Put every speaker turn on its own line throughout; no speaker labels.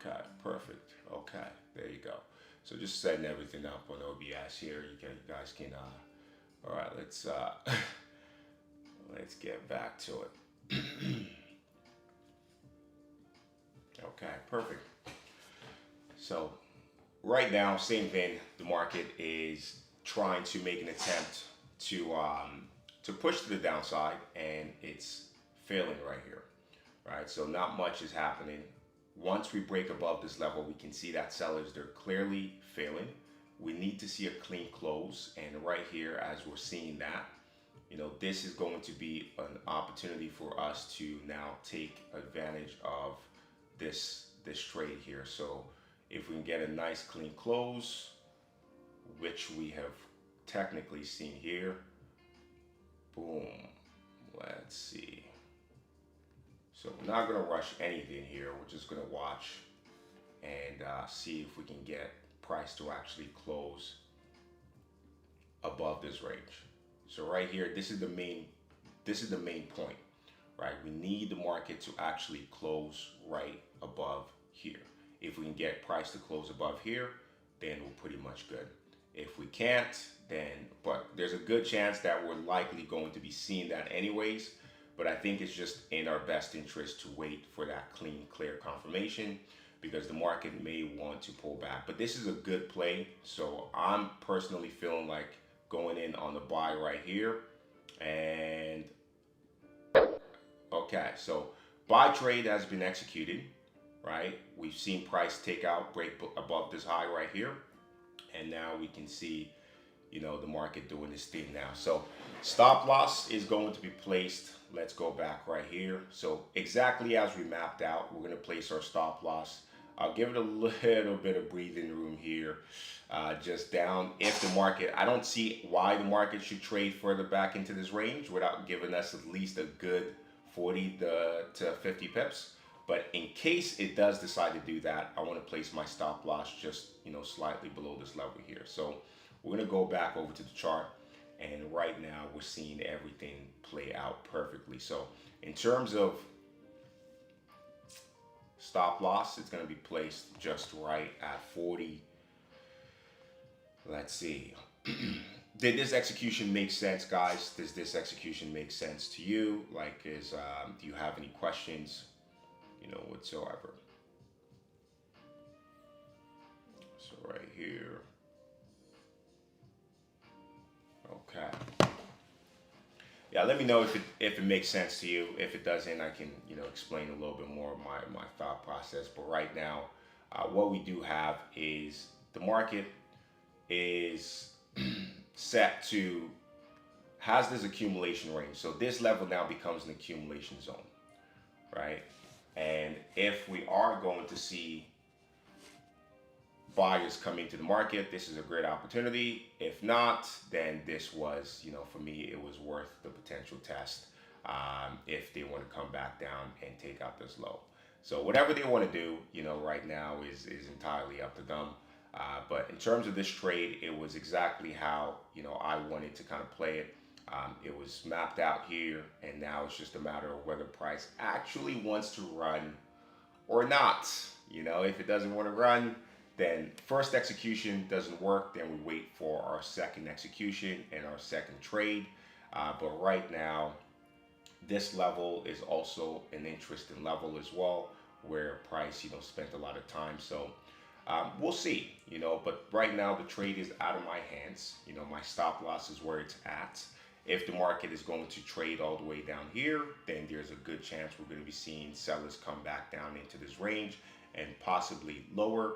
Okay, perfect. Okay, there you go. So just setting everything up on OBS here. You guys can. All right, let's get back to it. Okay, perfect. So right now, same thing. The market is trying to make an attempt to push to the downside, and it's failing right here. Right, so not much is happening. Once we break above this level, we can see that sellers, they're clearly failing. We need to see a clean close, and right here, as we're seeing that, this is going to be an opportunity for us to now take advantage of this trade here. So if we can get a nice clean close, which we have technically seen here, boom, let's see. So we're not going to rush anything here. We're just going to watch and see if we can get price to actually close above this range. So right here, this is the main point, right? We need the market to actually close right above here. If we can get price to close above here, then we're pretty much good. If we can't, but there's a good chance that we're likely going to be seeing that anyways. But I think it's just in our best interest to wait for that clean, clear confirmation, because the market may want to pull back. But this is a good play. So I'm personally feeling like going in on the buy right here. And okay, so buy trade has been executed, right? We've seen price take out, break above this high right here. And now we can see, the market doing this thing now. So stop loss is going to be placed. Let's go back right here. So exactly as we mapped out, we're going to place our stop loss. I'll give it a little bit of breathing room here, just down. If the market, I don't see why the market should trade further back into this range without giving us at least a good 40 to 50 pips. But in case it does decide to do that, I want to place my stop loss just, slightly below this level here. So we're going to go back over to the chart, and right now we're seeing everything play out perfectly. So in terms of stop loss, it's going to be placed just right at 40. Let's see. Did this execution make sense, guys? Does this execution make sense to you? Do you have any questions, whatsoever? So right here. Okay. Yeah, let me know if it makes sense to you. If it doesn't, I can explain a little bit more of my thought process. But right now, what we do have is the market is set to has this accumulation range. So this level now becomes an accumulation zone, right? And if we are going to see buyers come into the market, this is a great opportunity. If not, then this was, for me, it was worth the potential test if they want to come back down and take out this low. So whatever they want to do, right now is entirely up to them. But in terms of this trade, it was exactly how, I wanted to kind of play it. It was mapped out here, and now it's just a matter of whether price actually wants to run or not. If it doesn't want to run, then first execution doesn't work, then we wait for our second execution and our second trade. But right now, this level is also an interesting level as well, where price, spent a lot of time. So we'll see, but right now the trade is out of my hands. My stop loss is where it's at. If the market is going to trade all the way down here, then there's a good chance we're going to be seeing sellers come back down into this range and possibly lower.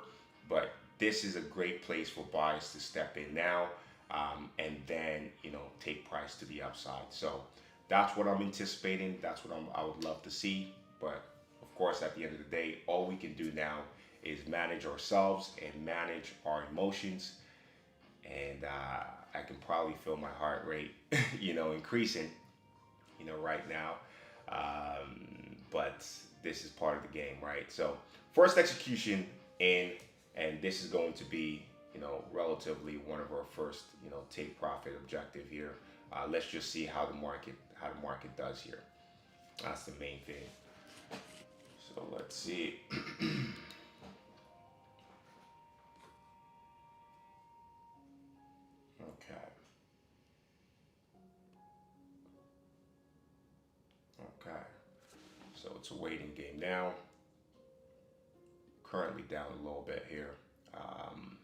But this is a great place for buyers to step in now, and then take price to the upside. So that's what I'm anticipating. That's what I would love to see. But of course, at the end of the day, all we can do now is manage ourselves and manage our emotions. And I can probably feel my heart rate, increasing, right now. But this is part of the game, right? So first execution in, and this is going to be, relatively one of our first, take profit objective here. Let's just see how the market does here. That's the main thing. So let's see. Okay, so it's a waiting game now. Currently down a little bit here. Um,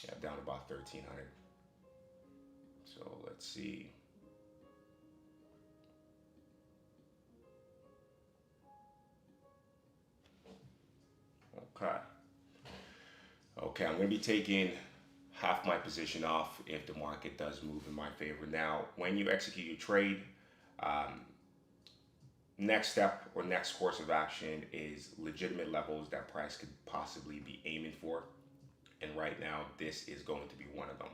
yeah, down about 1,300. So let's see. Okay. Okay, I'm going to be taking half my position off if the market does move in my favor. Now, when you execute your trade, um, next step or next course of action is legitimate levels that price could possibly be aiming for. And right now, this is going to be one of them,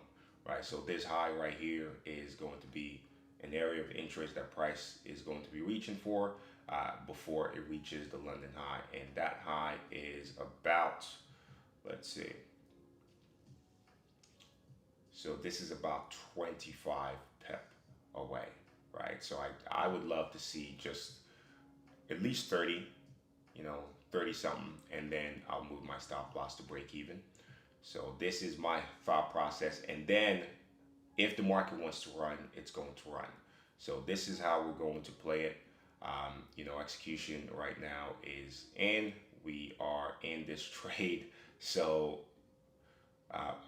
right? So this high right here is going to be an area of interest that price is going to be reaching for before it reaches the London high. And that high is about, let's see, so this is about 25 pip away, right? So I would love to see just at least 30, you know, 30 something, and then I'll move my stop loss to break even. So this is my thought process. And then if the market wants to run, it's going to run. So this is how we're going to play it. Execution right now is in. We are in this trade. So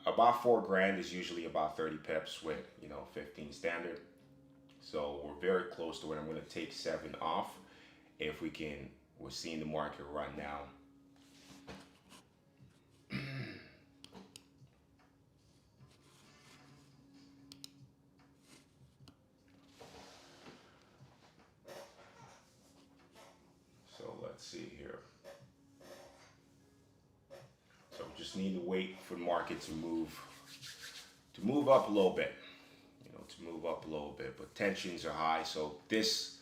about 4 grand is usually about 30 pips with 15 standard. So we're very close to it. I'm going to take 7 off. If we can, we're seeing the market run now. So let's see here. So we just need to wait for the market to move up a little bit. To move up a little bit, but tensions are high. So this,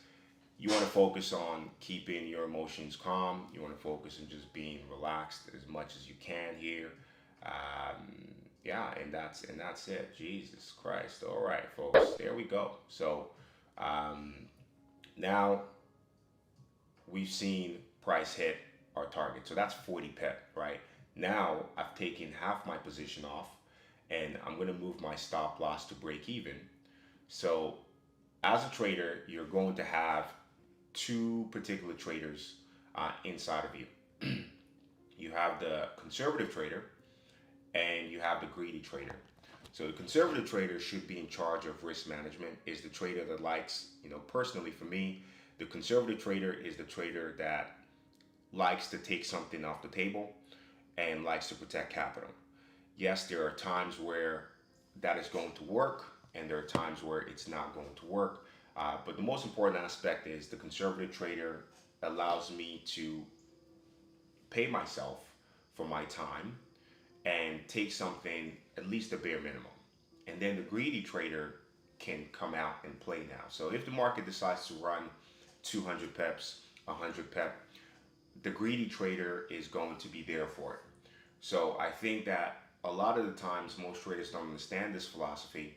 you want to focus on keeping your emotions calm. You want to focus on just being relaxed as much as you can here. Yeah, and that's it. Jesus Christ. All right, folks. There we go. So um, now we've seen price hit our target. So that's 40 pip, right? Now I've taken half my position off, and I'm going to move my stop loss to break even. So as a trader, you're going to have two particular traders inside of you. You have the conservative trader and you have the greedy trader. So the conservative trader should be in charge of risk management, is the trader that likes, personally for me, the conservative trader is the trader that likes to take something off the table and likes to protect capital. Yes, there are times where that is going to work, and there are times where it's not going to work. But the most important aspect is the conservative trader allows me to pay myself for my time and take something at least a bare minimum. And then the greedy trader can come out and play now. So if the market decides to run 200 pips, 100 pip, the greedy trader is going to be there for it. So I think that a lot of the times most traders don't understand this philosophy,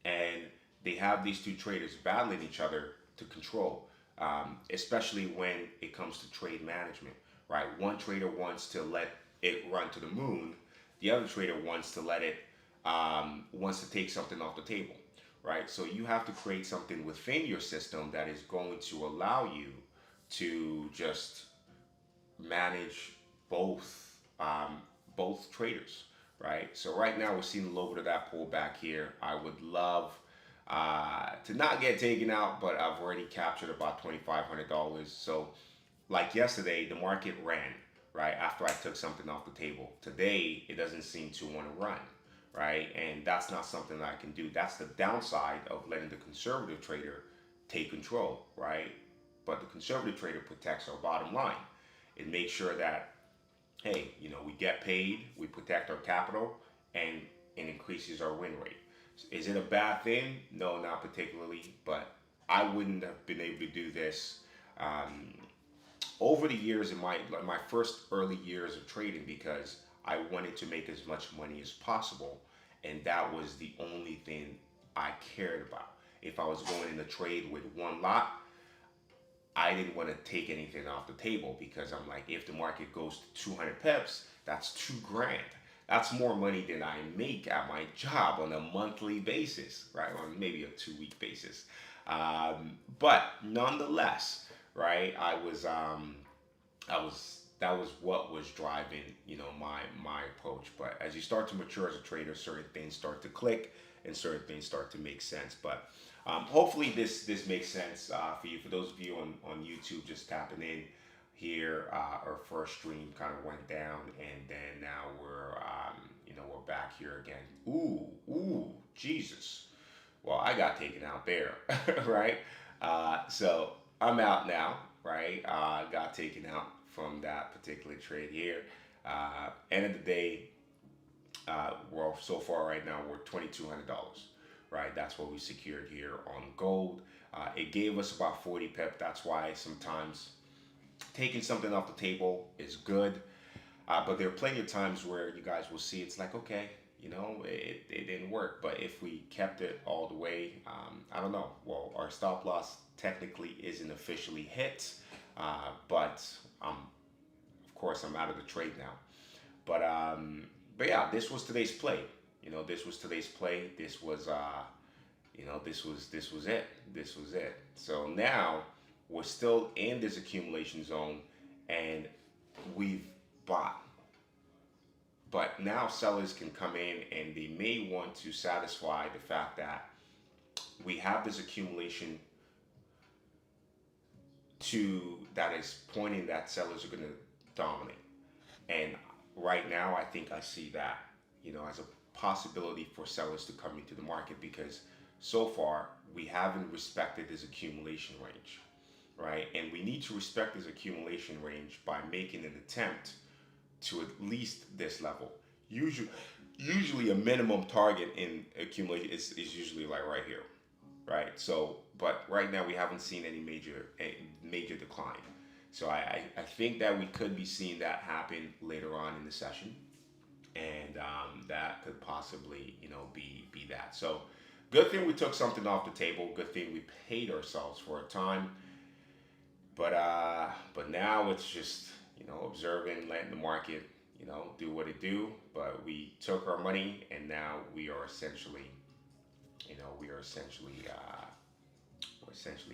and they have these two traders battling each other to control, especially when it comes to trade management, right? One trader wants to let it run to the moon. The other trader wants to take something off the table, right? So you have to create something within your system that is going to allow you to just manage both traders, right? So right now we're seeing a little bit of that pullback here. I would love to not get taken out, but I've already captured about $2,500. So like yesterday, the market ran right after I took something off the table. Today, it doesn't seem to want to run, right? And that's not something that I can do. That's the downside of letting the conservative trader take control, right? But the conservative trader protects our bottom line. It makes sure that, hey, we get paid, we protect our capital, and it increases our win rate. Is it a bad thing? No, not particularly, but I wouldn't have been able to do this over the years in my first early years of trading, because I wanted to make as much money as possible, and that was the only thing I cared about. If I was going in a trade with one lot, I didn't want to take anything off the table, because I'm like, if the market goes to 200 pips, that's 2 grand. That's more money than I make at my job on a monthly basis, right? On maybe a 2-week basis. But nonetheless, right? That was what was driving, my approach. But as you start to mature as a trader, certain things start to click and certain things start to make sense. But hopefully this makes sense for you. For those of you on YouTube just tapping in here, our first stream kind of went down, and then now we're back here again. Ooh, Jesus. Well, I got taken out there, right? So I'm out now, right? Got taken out from that particular trade here. End of the day, well, so far right now we're $2,200, right? That's what we secured here on gold. It gave us about 40 pip. That's why sometimes taking something off the table is good. But there are plenty of times where you guys will see it's like, okay, it didn't work. But if we kept it all the way, I don't know. Well, our stop loss technically isn't officially hit, but of course, I'm out of the trade now. But yeah, this was today's play. This was today's play. This was it. This was it. So now we're still in this accumulation zone, and we've bought. But now sellers can come in and they may want to satisfy the fact that we have this accumulation that is pointing that sellers are going to dominate. And right now, I think I see that, as a possibility for sellers to come into the market, because so far we haven't respected this accumulation range, right? And we need to respect this accumulation range by making an attempt to at least this level. Usually a minimum target in accumulation is usually like right here, right? So, but right now we haven't seen any major decline. So I think that we could be seeing that happen later on in the session, and that could possibly be that. So good thing we took something off the table. Good thing we paid ourselves for a time. But now it's just observing, letting the market do what it do. But we took our money, and now we are essentially we're essentially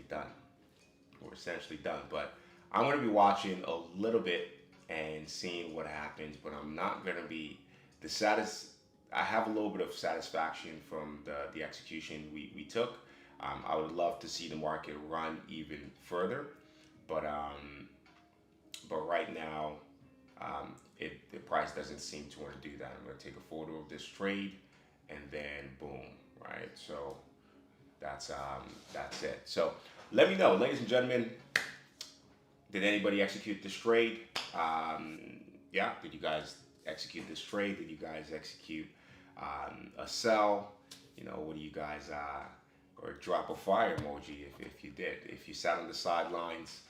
done. We're essentially done. But I'm going to be watching a little bit and seeing what happens. But I'm not going to be the saddest. I have a little bit of satisfaction from the execution we took. I would love to see the market run even further, but right now, the price doesn't seem to want to do that. I'm going to take a photo of this trade, and then boom, right? So that's it. So let me know, ladies and gentlemen. Did anybody execute this trade? Yeah, did you guys execute this trade? Did you guys execute a sell? What do you guys or drop a fire emoji if you did? If you sat on the sidelines,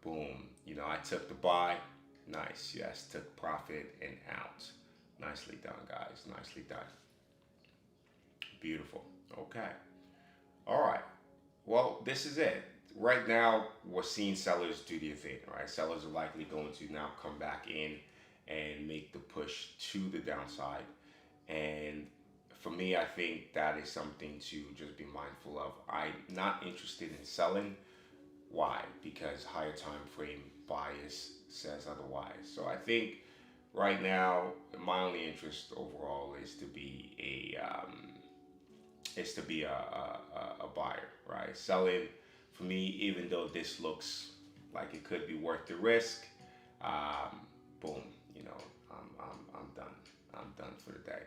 boom. I took the buy. Nice. Yes, took profit and out. Nicely done, guys. Nicely done. Beautiful. Okay. All right. Well, this is it. Right now, we're seeing sellers do their thing, right? Sellers are likely going to now come back in and make the push to the downside. And for me, I think that is something to just be mindful of. I'm not interested in selling. Why? Because higher time frame bias says otherwise. So I think right now, my only interest overall is to be a buyer, right? Selling for me, even though this looks like it could be worth the risk, boom, I'm done. I'm done for the day.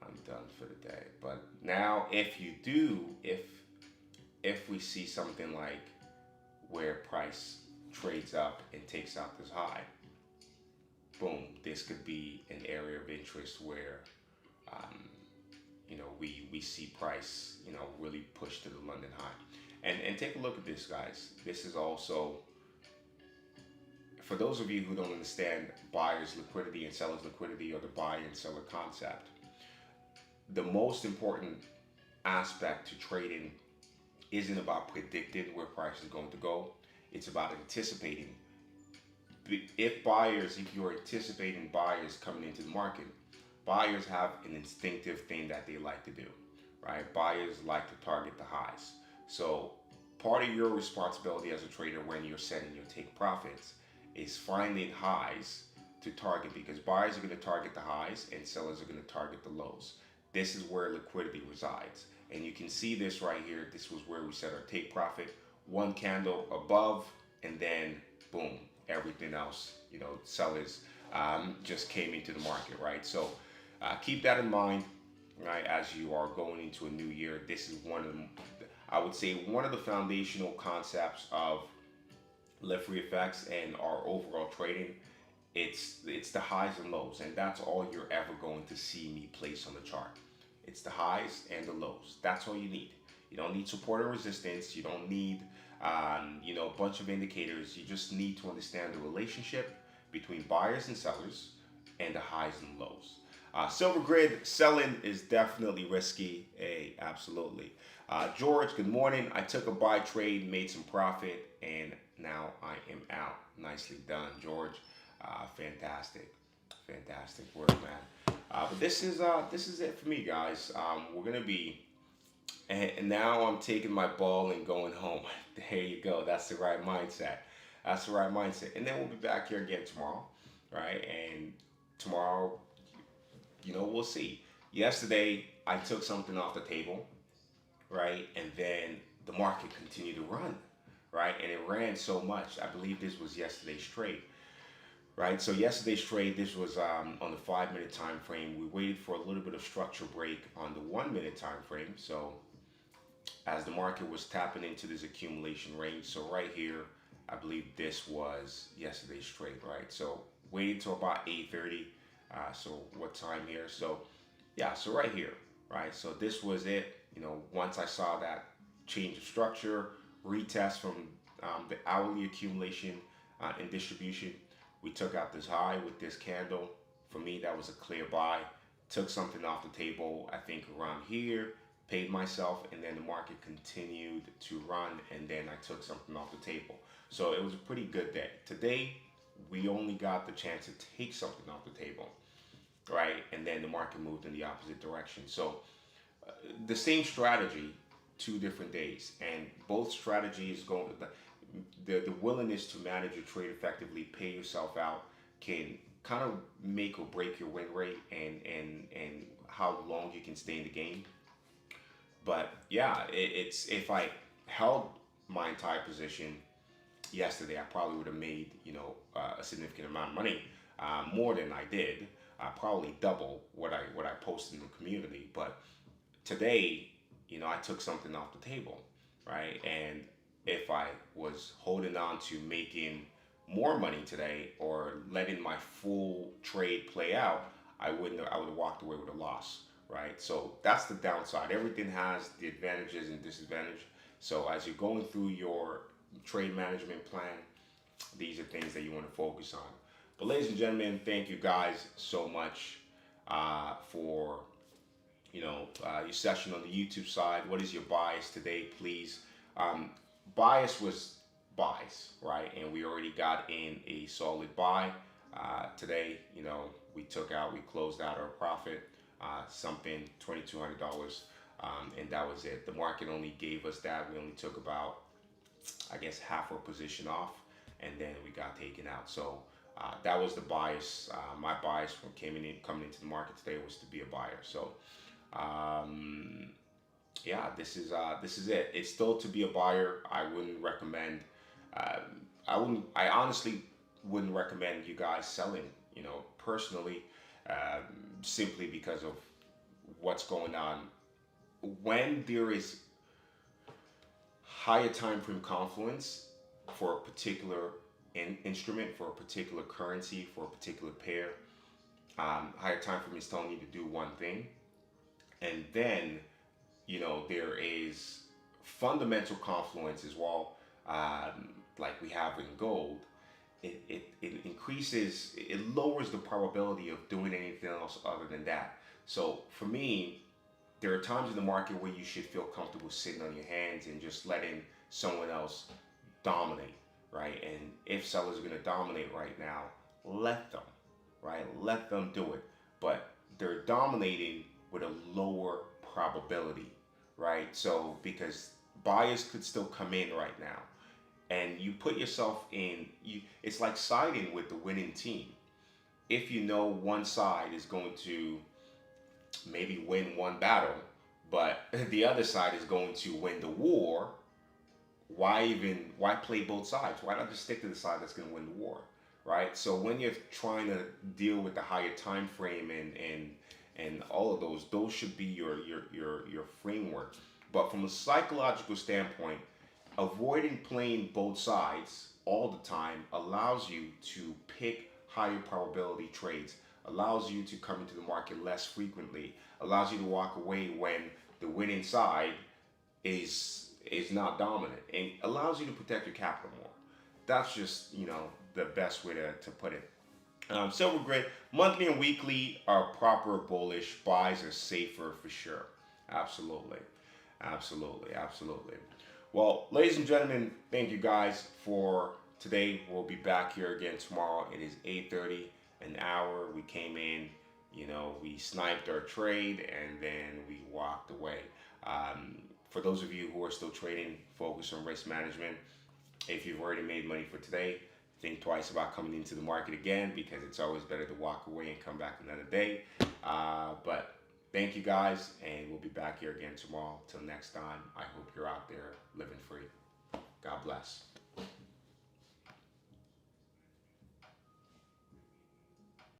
I'm done for the day. But now, if we see something like where price trades up and takes out this high, boom, this could be an area of interest where we see price really push to the London high. And take a look at this, guys. This is also, for those of you who don't understand buyer's liquidity and seller's liquidity, or the buyer and seller concept, the most important aspect to trading isn't about predicting where price is going to go. It's about anticipating. If you're anticipating buyers coming into the market, buyers have an instinctive thing that they like to do, right? Buyers like to target the highs. So part of your responsibility as a trader when you're setting your take profits is finding highs to target, because buyers are going to target the highs and sellers are going to target the lows. This is where liquidity resides. And you can see this right here. This was where we set our take profit. One candle above, and then boom, everything else, sellers just came into the market, right? So keep that in mind, right? As you are going into a new year, this is one of the, I would say, one of the foundational concepts of Leffery effects and our overall trading. It's the highs and lows, and that's all you're ever going to see me place on the chart. It's the highs and the lows. That's all you need. You don't need support and resistance. You don't need a bunch of indicators. You just need to understand the relationship between buyers and sellers and the highs and lows. Silver grid selling is definitely risky. Hey, absolutely. George, good morning. I took a buy trade, made some profit, and now I am out. Nicely done, George. Fantastic, fantastic work, man. But this is it for me, guys. We're gonna be, and now I'm taking my ball and going home. There you go. That's the right mindset. That's the right mindset. And then we'll be back here again tomorrow, right? And tomorrow, we'll see. Yesterday, I took something off the table, right? And then the market continued to run, right? And it ran so much. I believe this was yesterday's trade, right? So yesterday's trade, this was on the 5 minute time frame. We waited for a little bit of structure break on the 1 minute time frame. So as the market was tapping into this accumulation range, so right here, I believe this was yesterday's trade, right? So waited till about 8:30. So what time here? So yeah, so right here, right? So this was it. Once I saw that change of structure, retest from the hourly accumulation and distribution, we took out this high with this candle. For me, that was a clear buy. Took something off the table, I think around here, paid myself, and then the market continued to run, and then I took something off the table. So it was a pretty good day. Today, we only got the chance to take something off the table, right? And then the market moved in the opposite direction. So the same strategy, 2 different days, and both strategies going. The willingness to manage your trade effectively, pay yourself out, can kind of make or break your win rate and how long you can stay in the game. But yeah, it's if I held my entire position yesterday, I probably would have made a significant amount of money, more than I did. Probably double what I posted in the community. But today, I took something off the table, right? And if I was holding on to making more money today or letting my full trade play out, I would have walked away with a loss, right? So that's the downside. Everything has the advantages and disadvantages. So as you're going through your trade management plan, these are things that you want to focus on. But ladies and gentlemen, thank you guys so much for your session on the YouTube side. What is your bias today, please? Um, Bias was buys, right? And we already got in a solid buy today. We closed out our profit, something $2,200, and that was it. The market only gave us that. We only took about, I guess, half our position off, and then we got taken out. So that was the bias. My bias from coming into the market today was to be a buyer. So yeah, this is it. It's still to be a buyer. I wouldn't recommend. I honestly wouldn't recommend you guys selling. Personally, simply because of what's going on. When there is higher time frame confluence for a particular instrument, for a particular currency, for a particular pair, higher time frame is telling you to do one thing, and then there is fundamental confluence as well, like we have in gold. It increases, it lowers the probability of doing anything else other than that. So for me, there are times in the market where you should feel comfortable sitting on your hands and just letting someone else dominate, right? And if sellers are going to dominate right now, let them, right? Let them do it. But they're dominating with a lower probability, right? So because buyers could still come in right now, and you put yourself in. It's like siding with the winning team. If you know one side is going to maybe win one battle, but the other side is going to win the war, why play both sides? Why not just stick to the side that's going to win the war, right? So when you're trying to deal with the higher time frame and all of those should be your framework. But from a psychological standpoint, avoiding playing both sides all the time allows you to pick higher probability trades, allows you to come into the market less frequently, allows you to walk away when the winning side is not dominant, and allows you to protect your capital more. That's just the best way to put it. Silver grid, monthly and weekly are proper bullish. Buys are safer for sure. Absolutely. Absolutely. Absolutely. Well, ladies and gentlemen, thank you guys for today. We'll be back here again tomorrow. It is 8:30, an hour. We came in, we sniped our trade and then we walked away. For those of you who are still trading, focus on risk management. If you've already made money for today, think twice about coming into the market again, because it's always better to walk away and come back another day. But thank you guys, and we'll be back here again tomorrow. Till next time, I hope you're out there living free. God bless.